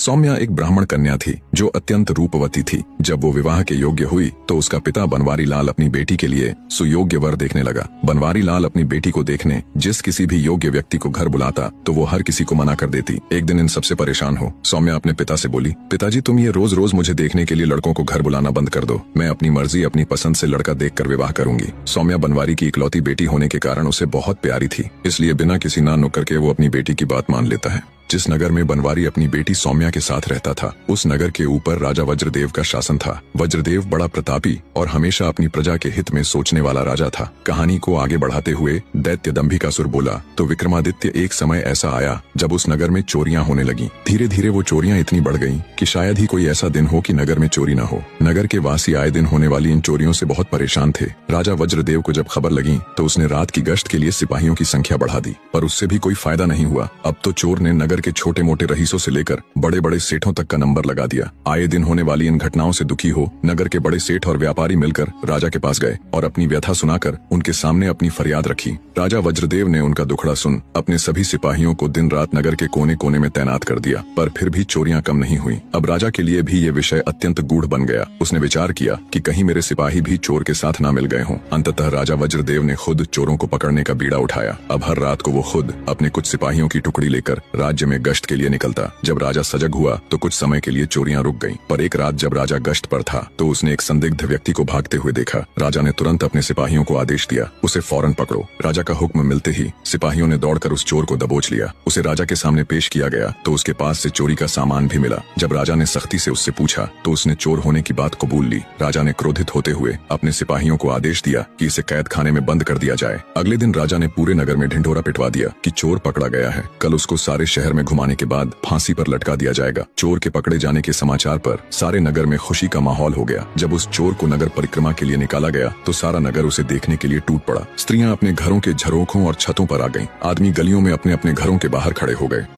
सौम्या एक ब्राह्मण कन्या थी जो अत्यंत रूपवती थी। जब वो विवाह के योग्य हुई तो उसका पिता बनवारी लाल अपनी बेटी के लिए सुयोग्य वर देखने लगा। बनवारी लाल अपनी बेटी को देखने जिस किसी भी योग्य व्यक्ति को घर बुलाता तो वो हर किसी को मना कर देती। एक दिन इन सबसे परेशान हो सौम्या अपने पिता से बोली, पिताजी तुम ये रोज रोज मुझे देखने के लिए लड़कों को घर बुलाना बंद कर दो। मैं अपनी मर्जी अपनी पसंद से लड़का देखकर विवाह करूंगी। सौम्या बनवारी की इकलौती बेटी होने के कारण उसे बहुत प्यारी थी, इसलिए बिना किसी ना नुक्कर के वो अपनी बेटी की बात मान लेता है। जिस नगर में बनवारी अपनी बेटी सौम्या के साथ रहता था उस नगर के ऊपर राजा वज्रदेव का शासन था। वज्रदेव बड़ा प्रतापी और हमेशा अपनी प्रजा के हित में सोचने वाला राजा था। कहानी को आगे बढ़ाते हुए दैत्य दंभिकासुर बोला, तो विक्रमादित्य एक समय ऐसा आया जब उस नगर में चोरियां होने लगी। धीरे धीरे वो चोरियां इतनी बढ़ गईं कि शायद ही कोई ऐसा दिन हो कि नगर में चोरी न हो। नगर के वासी आए दिन होने वाली इन चोरियों से बहुत परेशान थे। राजा वज्रदेव को जब खबर लगी तो उसने रात की गश्त के लिए सिपाहियों की संख्या बढ़ा दी, पर उससे भी कोई फायदा नहीं हुआ। अब तो चोर ने नगर के छोटे मोटे रईसों से लेकर बड़े बड़े सेठों तक का नंबर लगा दिया। आए दिन होने वाली इन घटनाओं से दुखी हो नगर के बड़े सेठ और व्यापारी मिलकर राजा के पास गए और अपनी व्यथा सुनाकर उनके सामने अपनी फरियाद रखी। राजा वज्रदेव ने उनका दुखड़ा सुन अपने सभी सिपाहियों को दिन रात नगर के कोने कोने में तैनात कर दिया, पर फिर भी चोरियां कम नहीं हुई। अब राजा के लिए भी ये विषय अत्यंत गूढ़ बन गया। उसने विचार किया कि कहीं मेरे सिपाही भी चोर के साथ न मिल गए हों। अंततः राजा वज्रदेव ने खुद चोरों को पकड़ने का बीड़ा उठाया। अब हर रात को वो खुद अपने कुछ सिपाहियों की टुकड़ी लेकर राज्य में गश्त के लिए निकलता। जब राजा सजग हुआ तो कुछ समय के लिए चोरियां रुक गईं, पर एक रात जब राजा गश्त पर था तो उसने एक संदिग्ध व्यक्ति को भागते हुए देखा। राजा ने तुरंत अपने सिपाहियों को आदेश दिया, उसे फौरन पकड़ो। राजा का हुक्म मिलते ही सिपाहियों ने दौड़कर उस चोर को दबोच लिया। उसे राजा के सामने पेश किया गया तो उसके पास से चोरी का सामान भी मिला। जब राजा ने सख्ती से उससे पूछा तो उसने चोर होने की बात कबूल ली। राजा ने क्रोधित होते हुए अपने सिपाहियों को आदेश दिया कि इसे कैद खाने में बंद कर दिया जाए। अगले दिन राजा ने पूरे नगर में ढिंढोरा पिटवा दिया कि चोर पकड़ा गया है। कल उसको सारे शहर में घुमाने के बाद फांसी पर लटका दिया जाएगा। चोर के पकड़े जाने के समाचार पर सारे नगर में खुशी का माहौल हो गया। जब उस चोर को नगर परिक्रमा के लिए निकाला गया तो सारा नगर उसे देखने के लिए टूट पड़ा। स्त्रियां अपने घरों के झरोखों और छतों पर आ गईं। आदमी गलियों में अपने अपने घरों के बाहर खड़े हो गए।